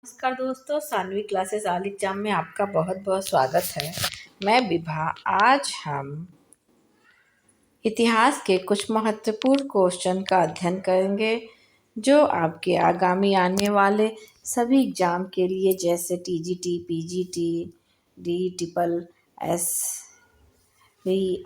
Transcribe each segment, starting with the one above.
नमस्कार दोस्तों, सानवी क्लासेस आल एग्जाम में आपका बहुत बहुत स्वागत है। मैं विभा। आज हम इतिहास के कुछ महत्वपूर्ण क्वेश्चन का अध्ययन करेंगे जो आपके आगामी आने वाले सभी एग्जाम के लिए जैसे TGT, PGT, D triple S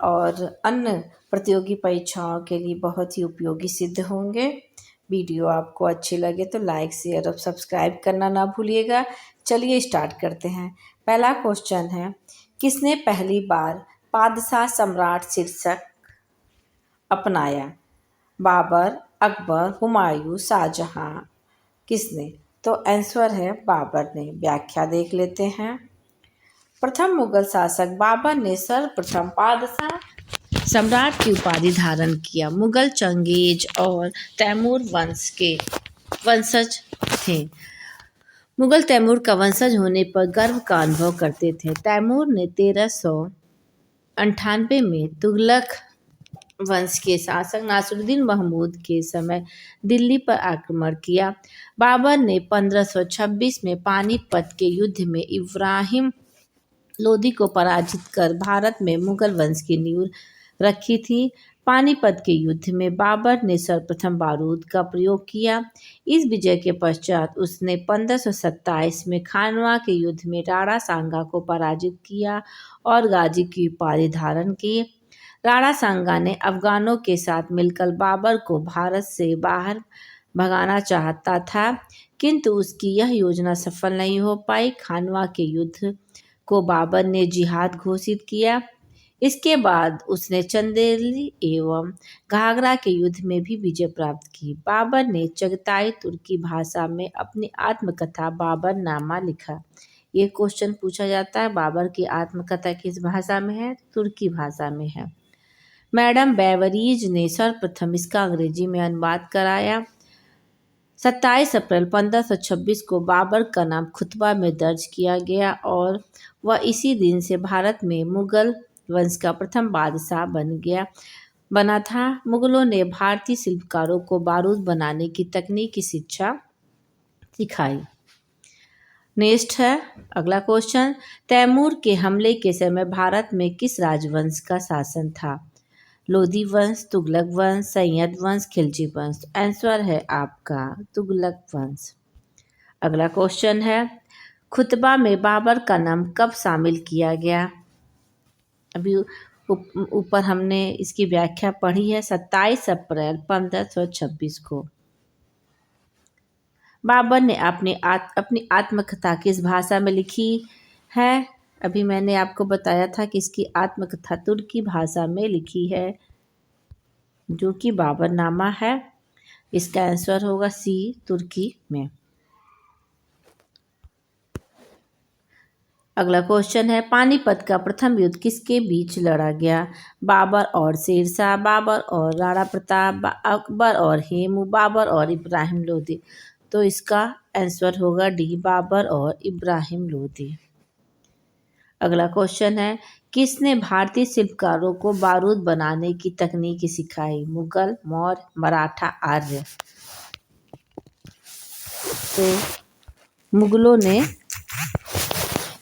और अन्य प्रतियोगी परीक्षाओं के लिए बहुत ही उपयोगी सिद्ध होंगे। वीडियो आपको अच्छी लगे तो लाइक, शेयर और सब्सक्राइब करना ना भूलिएगा। चलिए स्टार्ट करते हैं। पहला क्वेश्चन है, किसने पहली बार बादशाह सम्राट शीर्षक अपनाया? बाबर, अकबर, हुमायूं, शाहजहां? किसने? तो आंसर है बाबर ने। व्याख्या देख लेते हैं। प्रथम मुगल शासक बाबर ने सर्वप्रथम बादशाह सम्राट की उपाधि धारण किया। मुगल चंगेज और तैमूर वंश के वंशज थे। मुगल तैमूर का वंशज होने पर गर्व का अनुभव करते थे। तैमूर ने 1398 में तुगलक वंश के शासक नासिरुद्दीन महमूद के समय दिल्ली पर आक्रमण किया। बाबर ने 1526 में पानीपत के युद्ध में इब्राहिम लोदी को पराजित कर भारत में मुगल वंश की नींव रखी थी। पानीपत के युद्ध में बाबर ने सर्वप्रथम बारूद का प्रयोग किया। इस विजय के पश्चात उसने 1527 में खानवा के युद्ध में राणा सांगा को पराजित किया और गाजी की उपाधि धारण की। राणा सांगा ने अफगानों के साथ मिलकर बाबर को भारत से बाहर भगाना चाहता था, किंतु उसकी यह योजना सफल नहीं हो पाई। खानवा के युद्ध को बाबर ने जिहाद घोषित किया। इसके बाद उसने चंदेली एवं घाघरा के युद्ध में भी विजय प्राप्त की। बाबर ने चगताई तुर्की भाषा में अपनी आत्मकथा बाबरनामा लिखा। ये क्वेश्चन पूछा जाता है, बाबर की आत्मकथा किस भाषा में है? तुर्की भाषा में है। मैडम बेवरीज ने सर्वप्रथम इसका अंग्रेजी में अनुवाद कराया। 27 अप्रैल 1526 को बाबर का नाम खुतबा में दर्ज किया गया और वह इसी दिन से भारत में मुगल वंश का प्रथम बादशाह बना था। मुगलों ने भारतीय शिल्पकारों को बारूद बनाने की तकनीक की शिक्षा सिखाई। नेक्स्ट है अगला क्वेश्चन, तैमूर के हमले के समय भारत में किस राजवंश का शासन था? लोधी वंश, तुगलक वंश, सैयद वंश, खिलजी वंश? आंसर है आपका तुगलक वंश। अगला क्वेश्चन है, खुतबा में बाबर का नाम कब शामिल किया गया? अभी ऊपर हमने इसकी व्याख्या पढ़ी है। 27 अप्रैल 1526 को। बाबर ने अपनी आत्मकथा किस भाषा में लिखी है? अभी मैंने आपको बताया था कि इसकी आत्मकथा तुर्की भाषा में लिखी है, जो कि बाबरनामा है। इसका आंसर होगा सी, तुर्की में। अगला क्वेश्चन है, पानीपत का प्रथम युद्ध किसके बीच लड़ा गया? बाबर और शेरशाह, बाबर और राणा प्रताप, अकबर और हेमू, बाबर और इब्राहिम लोदी? तो इसका आंसर होगा डी, बाबर और इब्राहिम लोदी। अगला क्वेश्चन है, किसने भारतीय शिल्पकारों को बारूद बनाने की तकनीक सिखाई? मुगल, मौर्य, मराठा, आर्य? तो मुगलों ने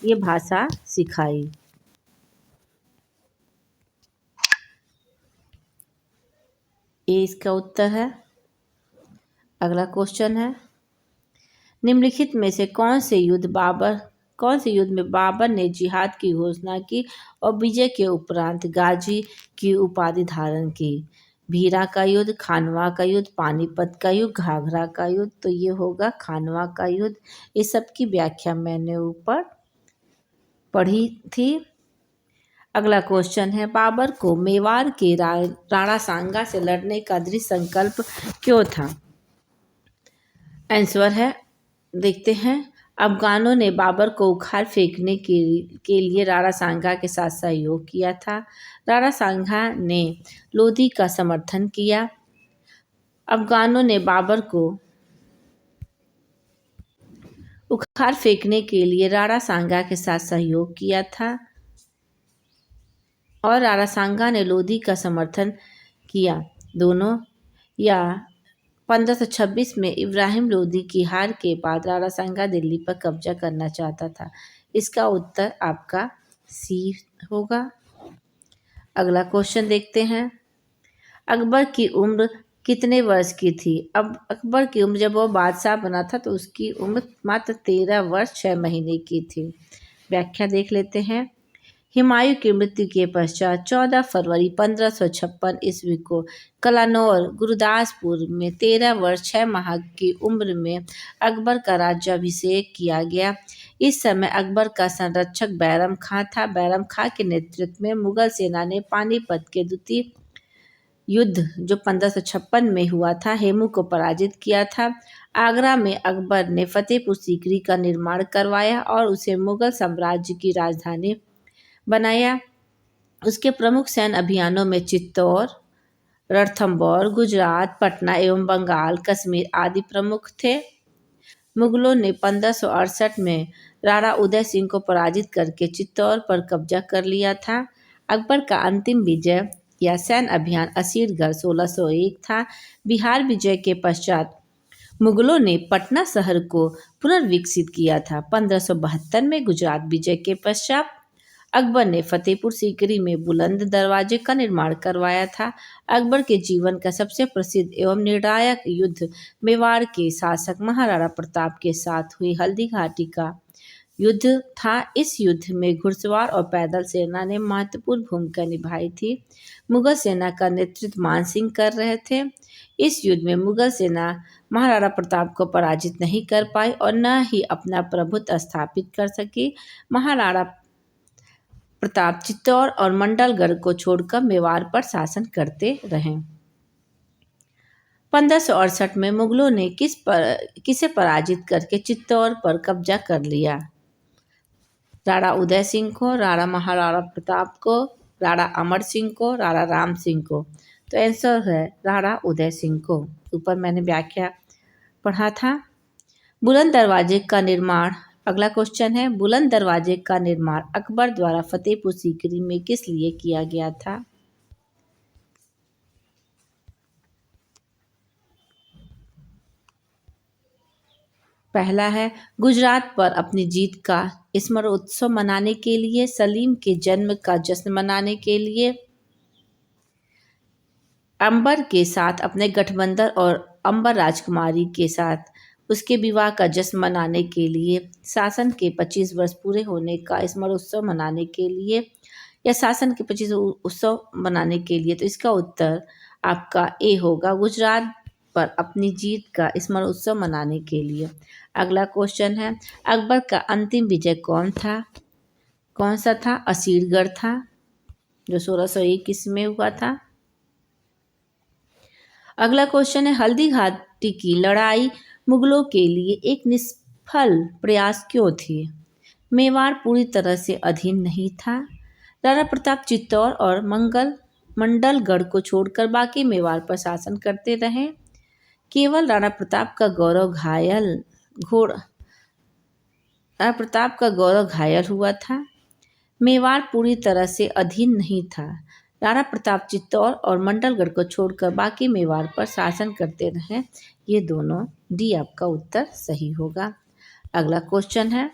ये भाषा सिखाई। ये इसका उत्तर है। अगला क्वेश्चन है, निम्नलिखित में से कौन से युद्ध में बाबर ने जिहाद की घोषणा की और विजय के उपरांत गाजी की उपाधि धारण की? भीरा का युद्ध, खानवा का युद्ध, पानीपत का युद्ध, घाघरा का युद्ध? तो ये होगा खानवा का युद्ध। इस सब की व्याख्या मैंने ऊपर पढ़ी थी। अगला क्वेश्चन है, बाबर को मेवाड़ के राणा सांगा से लड़ने का दृढ़ संकल्प क्यों था? आंसर है, देखते हैं। अफगानों ने बाबर को उखाड़ फेंकने के लिए राणा सांगा के साथ सहयोग किया था। राणा सांगा ने लोदी का समर्थन किया। अफगानों ने बाबर को उखाड़ फेंकने के लिए राणा सांगा के साथ सहयोग किया था और राणा सांगा ने लोदी का समर्थन किया। दोनों या 1526 में इब्राहिम लोदी की हार के बाद राणा सांगा दिल्ली पर कब्जा करना चाहता था। इसका उत्तर आपका सी होगा। अगला क्वेश्चन देखते हैं। अकबर की उम्र कितने वर्ष की थी? अब अकबर की उम्र जब वो बादशाह बना था तो उसकी उम्र मात्र 13 वर्ष 6 महीने की थी। व्याख्या देख लेते हैं। हुमायूं की मृत्यु के पश्चात 14 फरवरी 1556 ईस्वी को कलानौर गुरदासपुर में 13 वर्ष 6 माह की उम्र में अकबर का राज्याभिषेक किया गया। इस समय अकबर का संरक्षक बैरम खां था। बैरम खां के नेतृत्व में मुगल सेना ने पानीपत के द्वितीय युद्ध जो 1556 में हुआ था हेमू को पराजित किया था। आगरा में अकबर ने फतेहपुर सीकरी का निर्माण करवाया और उसे मुगल साम्राज्य की राजधानी बनाया। उसके प्रमुख सैन्य अभियानों में चित्तौड़, रणथंभौर, गुजरात, पटना एवं बंगाल, कश्मीर आदि प्रमुख थे। मुगलों ने 1568 में राणा उदय सिंह को पराजित करके चित्तौड़ पर कब्जा कर लिया था। अकबर का अंतिम विजय या सैन्य अभियान असीरगढ़ 1601 था। बिहार विजय के पश्चात मुगलों ने पटना शहर को पुनर्विकसित किया था। 1572 में गुजरात विजय के पश्चात अकबर ने फतेहपुर सीकरी में बुलंद दरवाजे का निर्माण करवाया था। अकबर के जीवन का सबसे प्रसिद्ध एवं निर्णायक युद्ध मेवाड़ के शासक महाराणा प्रताप के साथ हुई हल्दी घाटी का युद्ध था। इस युद्ध में घुड़सवार और पैदल सेना ने महत्वपूर्ण भूमिका निभाई थी। मुगल सेना का नेतृत्व मान सिंह कर रहे थे। इस युद्ध में मुगल सेना महाराणा प्रताप को पराजित नहीं कर पाई और न ही अपना प्रभुत्व स्थापित कर सकी। महाराणा प्रताप चित्तौड़ और मंडलगढ़ को छोड़कर मेवाड़ पर शासन करते रहे। 1568 में मुगलों ने किसे पराजित करके चित्तौड़ पर कब्जा कर लिया? राणा उदय सिंह को, राणा महाराणा प्रताप को, राणा अमर सिंह को, राणा राम सिंह को। तो आंसर है राणा उदय सिंह को। ऊपर मैंने व्याख्या पढ़ा था। बुलंद दरवाजे का निर्माण, अगला क्वेश्चन है, बुलंद दरवाजे का निर्माण अकबर द्वारा फतेहपुर सीकरी में किस लिए किया गया था? पहला है गुजरात पर अपनी जीत का स्मरणोत्सव मनाने के लिए, सलीम के जन्म का जश्न मनाने के लिए, अंबर के साथ अपने गठबंधन और अंबर राजकुमारी के साथ उसके विवाह का जश्न मनाने के लिए, शासन के 25 वर्ष पूरे होने का स्मरणोत्सव मनाने के लिए, या शासन के 25 उत्सव मनाने के लिए। तो इसका उत्तर आपका ए होगा, गुजरात पर अपनी जीत का स्मरणोत्सव मनाने के लिए। अगला क्वेश्चन है, अकबर का अंतिम विजय कौन सा था? असीरगढ़ था, जो 1601 में हुआ था। अगला क्वेश्चन है, हल्दी घाटी की लड़ाई मुगलों के लिए एक निष्फल प्रयास क्यों थी? मेवाड़ पूरी तरह से अधीन नहीं था। राणा प्रताप चित्तौड़ और मंडलगढ़ को छोड़कर बाकी मेवाड़ पर शासन करते रहे। केवल राणा प्रताप का गौरव घायल हुआ था। मेवाड़ पूरी तरह से अधीन नहीं था। राणा प्रताप चित्तौड़ और मंडलगढ़ को छोड़कर बाकी मेवाड़ पर शासन करते रहे। ये दोनों डी आपका उत्तर सही होगा। अगला क्वेश्चन है,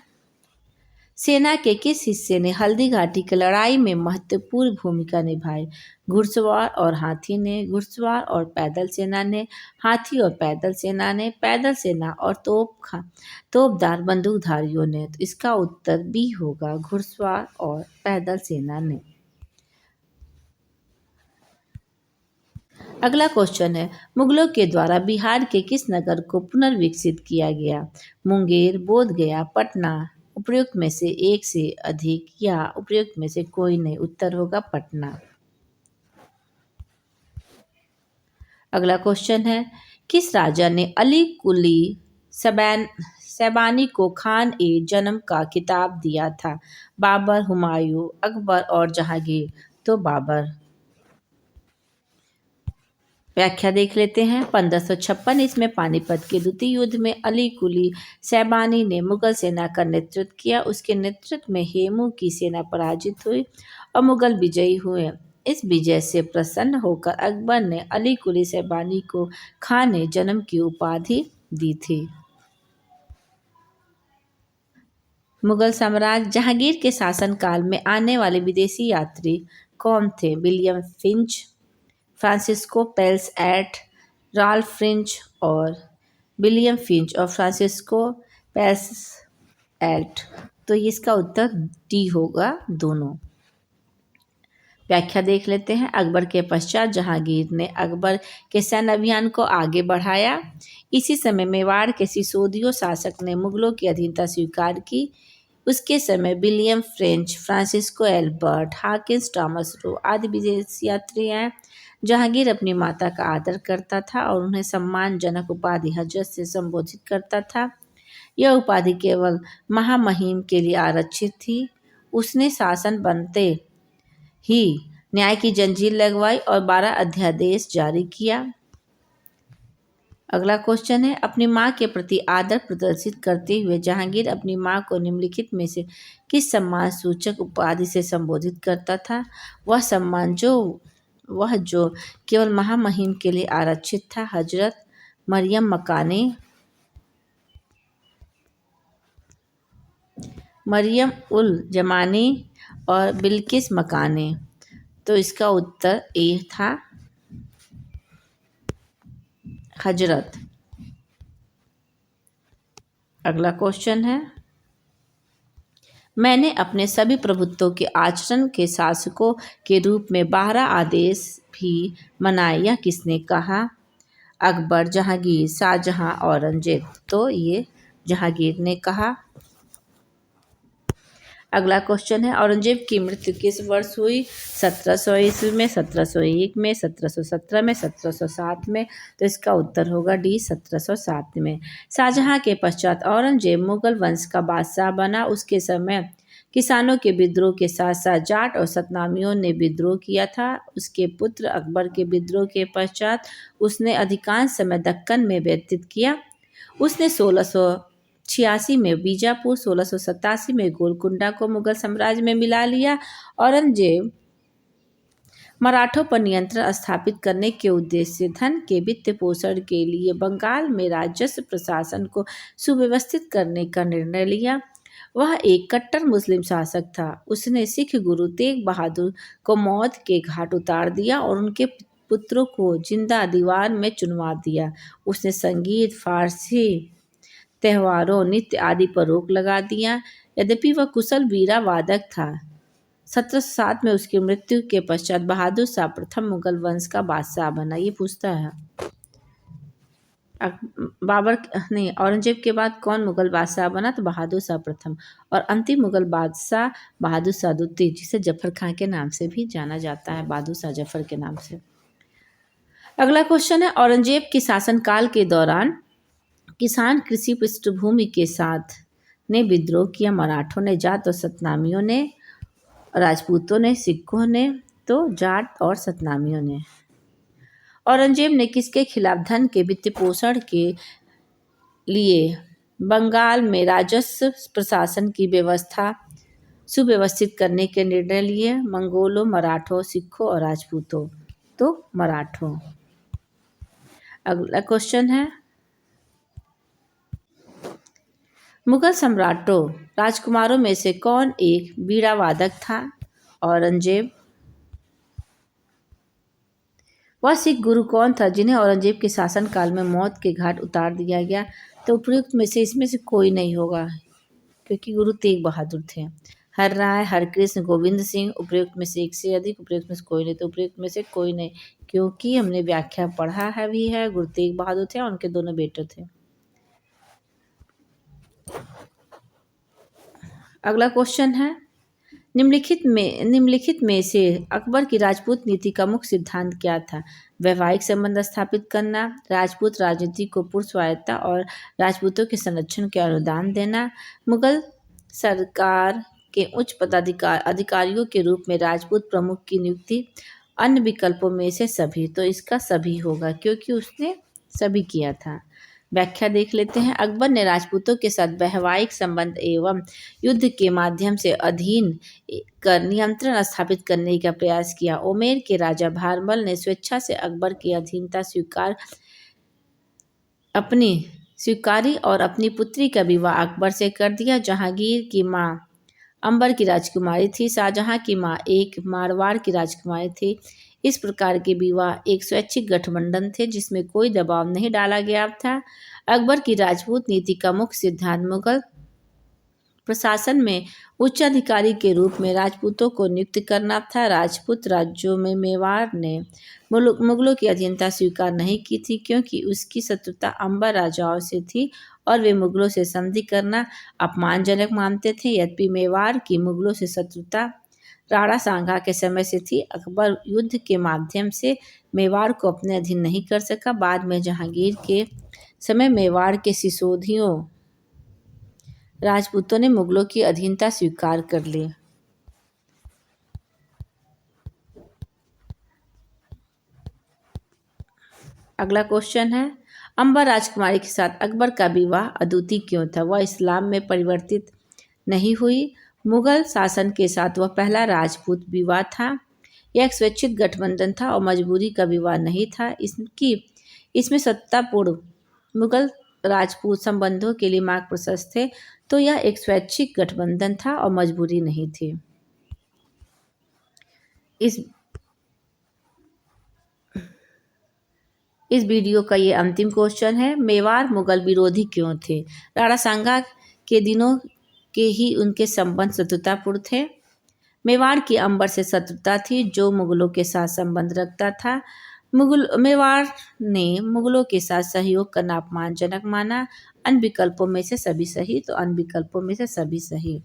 सेना के किस हिस्से ने हल्दी घाटी की लड़ाई में महत्वपूर्ण भूमिका निभाई? घुड़सवार और हाथी ने, घुड़सवार और पैदल सेना ने, हाथी और पैदल सेना ने, पैदल सेना और तोपदार बंदूकधारियों ने। तो इसका उत्तर बी होगा, घुड़सवार और पैदल सेना ने। अगला क्वेश्चन है, मुगलों के द्वारा बिहार के किस नगर को पुनर्विकसित किया गया? मुंगेर, बोधगया, पटना। उपयुक्त में से एक से अधिक या उपयुक्त में से कोई नहीं। उत्तर होगा पटना। अगला क्वेश्चन है, किस राजा ने अली कुली सैबानी को खान ए जन्म का खिताब दिया था? बाबर, हुमायूं, अकबर और जहांगीर। तो बाबर। व्याख्या देख लेते हैं। 1556 ईस्वी में पानीपत के द्वितीय युद्ध में अली कुली सैबानी ने मुगल सेना का नेतृत्व किया। उसके नेतृत्व में हेमू की सेना पराजित हुई और मुगल विजयी हुए। इस विजय से प्रसन्न होकर अकबर ने अली कुली सैबानी को खाने जन्म की उपाधि दी थी। मुगल साम्राज्य जहांगीर के शासनकाल में आने वाले विदेशी यात्री कौन थे? William Finch, Francisco Pelsaert, Ralph Finch और विलियम फिंच और फ्रांसिस्को पेल्स एट। तो इसका उत्तर डी होगा, दोनों। व्याख्या देख लेते हैं। अकबर के पश्चात जहांगीर ने अकबर के सैन्य अभियान को आगे बढ़ाया। इसी समय मेवाड़ के सिसोदियो शासक ने मुगलों की अधीनता स्वीकार की। उसके समय William French, Francisco Albert, Hawkins Thomas Roe आदि विदेशी यात्री आए। जहांगीर अपनी माता का आदर करता था और उन्हें सम्मानजनक उपाधि हजरत से संबोधित करता था। यह उपाधि केवल महामहिम के लिए आरक्षित थी। उसने शासन बनते ही न्याय की जंजीर लगवाई और 12 अध्यादेश जारी किया। अगला क्वेश्चन है, अपनी मां के प्रति आदर प्रदर्शित करते हुए जहांगीर अपनी मां को निम्नलिखित में से किस सम्मान सूचक उपाधि से संबोधित करता था? वह सम्मान जो केवल महामहिम के लिए आरक्षित था। हजरत मरियम मकाने, मरियम उल जमानी और बिल्किस मकाने। तो इसका उत्तर ए था, हजरत। अगला क्वेश्चन है, मैंने अपने सभी प्रभुत्वों के आचरण के शासकों के रूप में 12 आदेश भी मनाए, यह किसने कहा? अकबर, जहांगीर, शाहजहां, औरंगजेब। तो ये जहांगीर ने कहा। अगला क्वेश्चन है, औरंगजेब की मृत्यु किस वर्ष हुई? 1700 ईस्वी में, 1701 में, 1717 में, 1707 में। तो इसका उत्तर होगा डी, 1707 में। शाहजहां के पश्चात औरंगजेब मुगल वंश का बादशाह बना। उसके समय किसानों के विद्रोह के साथ साथ जाट और सतनामियों ने विद्रोह किया था। उसके पुत्र अकबर के विद्रोह के पश्चात उसने अधिकांश समय दक्कन में व्यतीत किया। उसने 1686 में बीजापुर, 1687 में गोलकुंडा को मुगल साम्राज्य में मिला लिया। औरंगजेब मराठों पर नियंत्रण स्थापित करने के उद्देश्य से धन के वित्त पोषण के लिए बंगाल में राजस्व प्रशासन को सुव्यवस्थित करने का निर्णय लिया। वह एक कट्टर मुस्लिम शासक था। उसने सिख गुरु तेग बहादुर को मौत के घाट उतार दिया और उनके पुत्रों को जिंदा दीवार में चुनवा दिया। उसने संगीत, फारसी त्योहारों, नृत्य आदि पर रोक लगा दिया। यद्यपि वह कुशल वीणा वादक था। 1707 में उसकी मृत्यु के पश्चात बहादुर शाह प्रथम मुगल वंश का बादशाह बना। ये पूछता है औरंगजेब के बाद कौन मुगल बादशाह बना? तो बहादुर शाह प्रथम। और अंतिम मुगल बादशाह बहादुर शाह द्वितीय, जिसे जफर खां के नाम से भी जाना जाता है, बहादुर शाह जफर के नाम से। अगला क्वेश्चन है, औरंगजेब के शासनकाल के दौरान किसान कृषि पृष्ठभूमि के साथ ने विद्रोह किया। मराठों ने, जाट और सतनामियों ने, राजपूतों ने, सिखों ने। तो जाट और सतनामियों ने। औरंगजेब ने किसके खिलाफ धन के वित्त पोषण के लिए बंगाल में राजस्व प्रशासन की व्यवस्था सुव्यवस्थित करने के निर्णय लिए? मंगोलों, मराठों, सिखों और राजपूतों। तो मराठों। अगला क्वेश्चन है, मुगल सम्राटों राजकुमारों में से कौन एक वीणा वादक था? औरंगजेब। वह सिख गुरु कौन था जिन्हें औरंगजेब के शासनकाल में मौत के घाट उतार दिया गया? तो उपयुक्त में से इसमें से कोई नहीं होगा, क्योंकि गुरु तेग बहादुर थे। हर राय, हरकृष्ण, गोविंद सिंह। उपयुक्त में से एक से अधिक, उपयुक्त में से कोई नहीं। तो उपयुक्त में से कोई नहीं, क्योंकि हमने व्याख्या पढ़ा है भी है। गुरु तेग बहादुर थे और उनके दोनों बेटे थे। अगला क्वेश्चन है, निम्नलिखित में से अकबर की राजपूत नीति का मुख्य सिद्धांत क्या था? वैवाहिक संबंध स्थापित करना, राजपूत राजनीति को पूर्ण स्वायत्तता और राजपूतों के संरक्षण के अनुदान देना, मुगल सरकार के उच्च अधिकारियों के रूप में राजपूत प्रमुख की नियुक्ति, अन्य विकल्पों में से सभी। तो इसका सभी होगा, क्योंकि उसने सभी किया था। व्याख्या देख लेते हैं। अकबर ने राजपूतों के साथ वैवाहिक संबंध एवं युद्ध के माध्यम से अधीन कर नियंत्रण स्थापित करने का प्रयास किया। ओमेर के राजा भारमल ने स्वेच्छा से अकबर की अधीनता स्वीकारी और अपनी पुत्री का विवाह अकबर से कर दिया। जहांगीर की मां अंबर की राजकुमारी थी, शाहजहां की मां एक मारवाड़ की राजकुमारी थी। इस प्रकार के विवाह एक स्वैच्छिक गठबंधन थे जिसमें कोई दबाव नहीं डाला गया था। अकबर की राजपूत नीति का मुख्य सिद्धांत मुगल प्रशासन में उच्चाधिकारी के रूप में राजपूतों को नियुक्त करना था। राजपूत राज्यों में मेवाड़ ने मुगलों की अधीनता स्वीकार नहीं की थी क्योंकि उसकी शत्रुता अंबर राजाओं से थी और वे मुगलों से संधि करना अपमानजनक मानते थे। यद्यपि मेवाड़ की मुगलों से शत्रुता राणा सांगा के समय से थी, अकबर युद्ध के माध्यम से मेवाड़ को अपने अधीन नहीं कर सका। बाद में जहांगीर के समय मेवाड़ के सिसोदियों राजपूतों ने मुगलों की अधीनता स्वीकार कर ली। अगला क्वेश्चन है, अंबर राजकुमारी के साथ अकबर का विवाह अद्वितीय क्यों था? वह इस्लाम में परिवर्तित नहीं हुई। मुगल शासन के साथ वह पहला राजपूत विवाह था। यह एक स्वैच्छिक गठबंधन था और मजबूरी का विवाह नहीं था। इसमें सत्तापूर्ण मुगल राजपूत संबंधों के लिए मार्ग प्रशस्त थे, तो यह एक स्वैच्छिक गठबंधन था और मजबूरी नहीं थी। इस वीडियो का ये अंतिम क्वेश्चन है, मेवाड़ मुगल विरोधी क्यों थे? राणा सांगा के दिनों के ही उनके संबंध शत्रुतापूर्ण थे। मेवाड़ की अंबर से शत्रुता थी जो मुगलों के साथ संबंध रखता था। मेवाड़ ने मुगलों के साथ सहयोग करना अपमानजनक माना। अन्य विकल्पों में से सभी सही, तो अन्य विकल्पों में से सभी सही।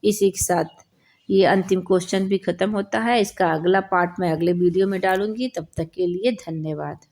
इसी के साथ ये अंतिम क्वेश्चन भी खत्म होता है। इसका अगला पार्ट मैं अगले वीडियो में डालूंगी। तब तक के लिए धन्यवाद।